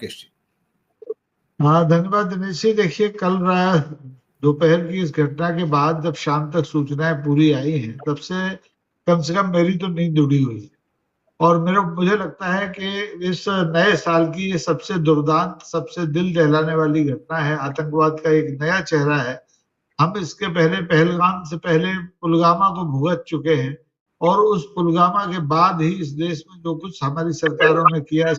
कृष्ण। हाँ, धन्यवाद दिनेश जी। देखिए, कल रात दोपहर की इस घटना के बाद जब शाम तक सूचनाएं पूरी आई हैं, तब से कम मेरी तो नींद उड़ी हुई है। और मुझे लगता है कि इस नए साल की ये सबसे दुर्दांत, सबसे दिल दहलाने वाली घटना है। आतंकवाद का एक नया चेहरा है। हम इसके पहले पहलगाम से पहले पुलवामा को भुगत चुके हैं। और उस पुलवामा के बाद ही इस देश में जो कुछ हमारी सरकारों ने किया,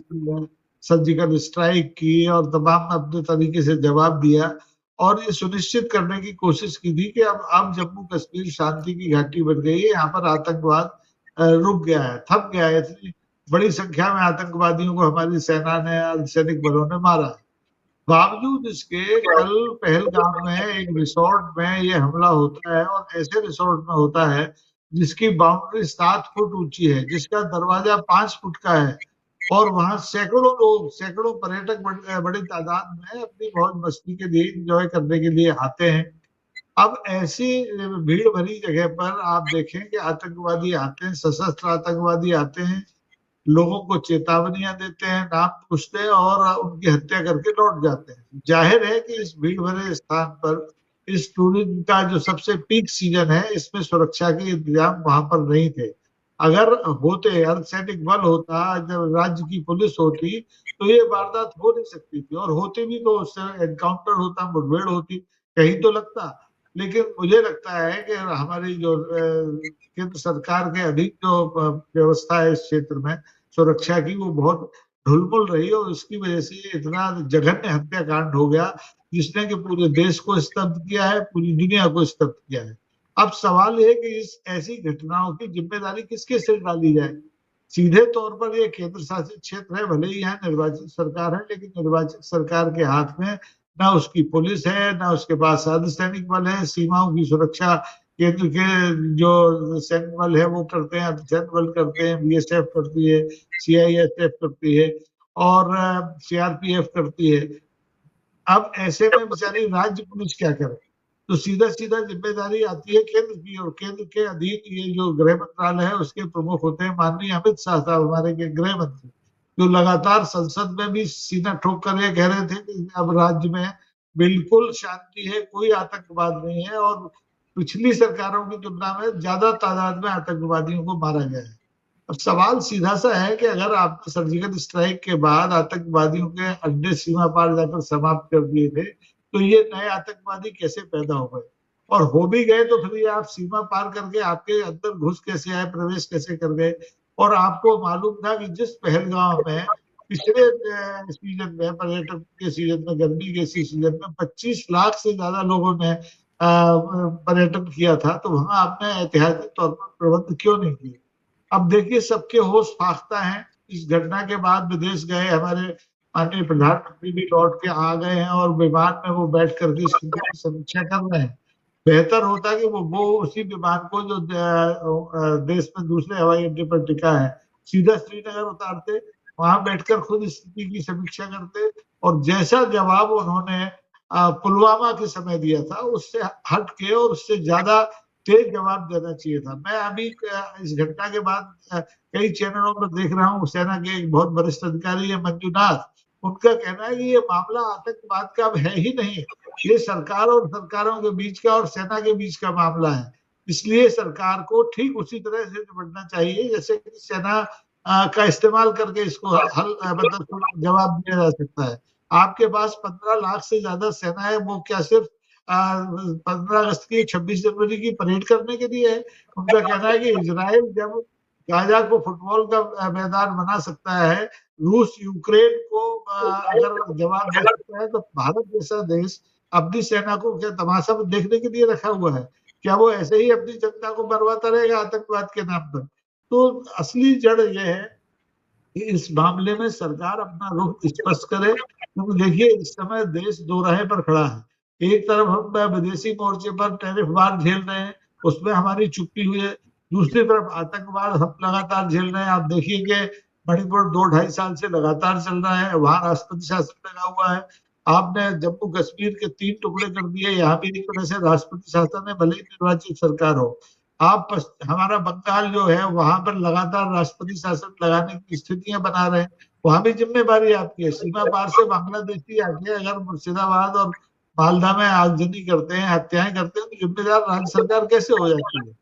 सर्जिकल स्ट्राइक की और तमाम अपने तरीके से जवाब दिया, और ये सुनिश्चित करने की कोशिश की थी कि अब जम्मू कश्मीर शांति की घाटी बन गई है। यहाँ पर आतंकवाद रुक गया है, थम गया है। इतनी बड़ी संख्या में आतंकवादियों को हमारी सेना ने, अर्धसैनिक बलों ने मारा है। बावजूद इसके कल पहलगाम में एक रिसोर्ट में ये हमला होता है, और ऐसे रिसोर्ट में होता है जिसकी बाउंड्री 7 फुट ऊंची है, जिसका दरवाजा 5 फुट का है। और वहां सैकड़ों लोग, सैकड़ों पर्यटक बड़ी तादाद में अपनी मौज मस्ती के लिए, इंजॉय करने के लिए आते हैं। अब ऐसी भीड़ भरी जगह पर आप देखें कि आतंकवादी आते हैं, सशस्त्र आतंकवादी आते हैं, लोगों को चेतावनियां देते हैं, नाम पूछते हैं और उनकी हत्या करके लौट जाते हैं। जाहिर है कि इस भीड़ भरे स्थान पर, इस टूरिज्म का जो सबसे पीक सीजन है, इसमें सुरक्षा के इंतजाम वहां पर नहीं थे। अगर होते, अर्धसैनिक बल होता, जब राज्य की पुलिस होती, तो ये वारदात हो नहीं सकती थी। और होती भी तो उससे एनकाउंटर होता, मुठभेड़ होती, कहीं तो लगता। लेकिन मुझे लगता है कि हमारी जो केंद्र सरकार के अधीन जो व्यवस्था है इस क्षेत्र में सुरक्षा की, वो बहुत ढुलमुल रही, और इसकी वजह से ये इतना जघन्य हत्याकांड हो गया, जिसने कि पूरे देश को स्तब्ध किया है, पूरी दुनिया को स्तब्ध किया है। अब सवाल ये है कि इस ऐसी घटनाओं की जिम्मेदारी किसके सिर डाली जाए। सीधे तौर पर ये केंद्र शासित क्षेत्र है, भले ही यहाँ निर्वाचित सरकार है, लेकिन निर्वाचित सरकार के हाथ में ना उसकी पुलिस है, ना उसके पास अर्धसैनिक बल है। सीमाओं की सुरक्षा केंद्र के जो सैन्य बल है वो करते हैं, अर्धसैन्य बल करते हैं, बीएसएफ करती है, सीआईएसएफ करती है, और सीआरपीएफ करती है। अब ऐसे में बेचारी राज्य पुलिस क्या करे। तो सीधा सीधा जिम्मेदारी आती है केंद्र की, और केंद्र के अधीन ये जो गृह मंत्रालय है उसके प्रमुख होते हैं माननीय अमित शाह साहब, हमारे के गृह मंत्री, जो लगातार संसद में भी सीना ठोक कर ये कह रहे थे कि अब राज्य में बिल्कुल शांति है, कोई आतंकवाद नहीं है, और पिछली सरकारों की तुलना में ज्यादा तादाद में आतंकवादियों को मारा गया है। अब सवाल सीधा सा है कि अगर आपने सर्जिकल स्ट्राइक के बाद आतंकवादियों के अड्डे सीमा पार जाकर समाप्त कर दिए थे, तो ये नए आतंकवादी कैसे पैदा हो गए। और हो भी गए तो फिर ये आप सीमा पार करके आपके अंदर घुस कैसे आए, प्रवेश कैसे कर गए। और आपको मालूम था कि जिस पहलगाम में पिछले सीजन में, पर्यटन के सीजन में, गर्मी के सीजन में 25 लाख से ज्यादा लोगों ने पर्यटन किया था, तो वहां आपने ऐतिहासिक तौर पर प्रबंध क्यों नहीं किए। अब देखिए, सबके होश फाख्ता हैं। इस घटना के बाद विदेश गए हमारे माननीय प्रधानमंत्री भी लौट के आ गए हैं, और विमान में वो बैठ करके स्थिति की समीक्षा कर रहे हैं। बेहतर होता कि वो उसी विमान को जो देश में दूसरे हवाई अड्डे पर टिका है, सीधा श्रीनगर उतारते, वहां बैठकर खुद स्थिति की समीक्षा करते, और जैसा जवाब उन्होंने पुलवामा के समय दिया था, उससे हट के और उससे ज्यादा तेज जवाब देना चाहिए था। मैं अभी इस घटना के बाद कई चैनलों पर देख रहा हूँ, सेना के एक बहुत वरिष्ठ अधिकारी है मंजूनाथ, उनका कहना है कि ये मामला आतंकवाद का अब है ही नहीं, ये सरकार और सरकारों के बीच का और सेना के बीच का मामला है। इसलिए सरकार को ठीक उसी तरह से निपटना चाहिए जैसे कि सेना का इस्तेमाल करके इसको हल मतलब जवाब दिया जा सकता है। आपके पास 15 लाख से ज्यादा सेना है, वो क्या सिर्फ 15 अगस्त की, 26 जनवरी की परेड करने के लिए है। उनका कहना है कि इजराइल जब गाजा को फुटबॉल का मैदान बना सकता है, रूस यूक्रेन को अगर जवाब दे सकता है, तो भारत जैसा देश अपनी सेना को क्या तमाशा देखने के लिए रखा हुआ है। क्या वो ऐसे ही अपनी जनता को मरवाता रहेगा आतंकवाद के नाम पर। तो असली जड़ यह है कि इस मामले में सरकार अपना रुख स्पष्ट करे, क्योंकि देखिए इस समय देश दो राह पर खड़ा है। एक तरफ हम विदेशी मोर्चे पर टैरिफ वार झेल रहे हैं, उसमें हमारी चुप्पी हुई है। दूसरी तरफ आतंकवाद हम लगातार झेल रहे हैं। आप देखिए कि मणिपुर 2-2.5 साल से लगातार चल रहा है, वहां राष्ट्रपति शासन लगा हुआ है। आपने जम्मू कश्मीर के 3 टुकड़े कर दिए, यहाँ भी एक तरह से राष्ट्रपति शासन है, भले ही निर्वाचित सरकार हो। आप हमारा बंगाल जो है वहां पर लगातार राष्ट्रपति शासन लगाने की स्थितियां बना रहे हैं। वहां भी जिम्मेवारी आपकी है। सीमा पार से बांग्लादेशी आके अगर मुर्शिदाबाद और मालदा में आगजनी करते हैं, हत्याएं करते हैं, तो जिम्मेदार राज्य सरकार कैसे हो जाती है?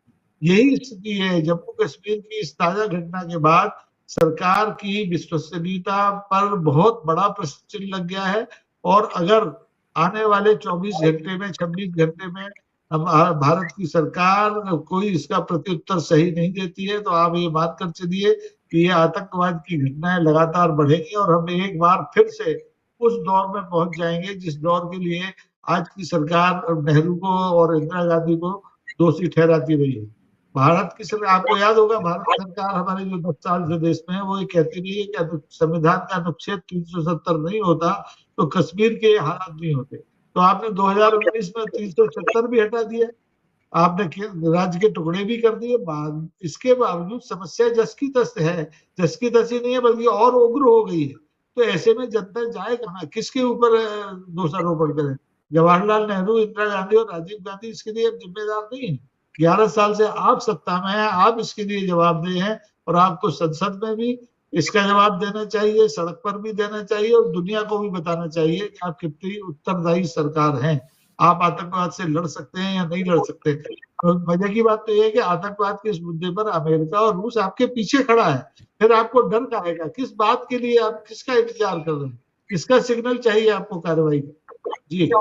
यही स्थिति है। जम्मू कश्मीर की इस ताजा घटना के बाद सरकार की विश्वसनीयता पर बहुत बड़ा प्रश्न चिन्ह लग गया है। और अगर आने वाले 24 घंटे में, 26 घंटे में हम भारत की सरकार कोई इसका प्रत्युत्तर सही नहीं देती है, तो आप ये बात कर चलिए कि ये आतंकवाद की घटनाएं लगातार बढ़ेंगी और हम एक बार फिर से उस दौर में पहुंच जाएंगे जिस दौर के लिए आज की सरकार नेहरू को और इंदिरा गांधी को दोषी ठहराती रही है। भारत की सरकार, आपको याद होगा, भारत सरकार हमारे जो 10 साल से देश में है, वो ये कहती रही है कि संविधान का अनुच्छेद 370 नहीं होता तो कश्मीर के हालात नहीं होते। तो आपने 2019 में 370 भी हटा दिया, आपने राज्य के टुकड़े भी कर दिए। इसके बावजूद समस्या जस की तस है, जस की तस ही नहीं है बल्कि और उग्र हो गई है। तो ऐसे में जनता जाए कहाँ, किसके ऊपर दोषारोपण करें? जवाहरलाल नेहरू, इंदिरा गांधी और राजीव गांधी इसके लिए जिम्मेदार नहीं है? 11 साल से आप सत्ता में हैं, आप इसके लिए जवाबदेह हैं। और आपको संसद में भी इसका जवाब देना चाहिए, सड़क पर भी देना चाहिए, और दुनिया को भी बताना चाहिए कि आप कितनी उत्तरदायी सरकार हैं। आप आतंकवाद से लड़ सकते हैं या नहीं लड़ सकते। तो मजे की बात तो यह है कि आतंकवाद के इस मुद्दे पर अमेरिका और रूस आपके पीछे खड़ा है। फिर आपको डर काहेगा? किस बात के लिए आप किसका इंतजार कर रहे हैं? किसका सिग्नल चाहिए आपको कार्रवाई का? जी।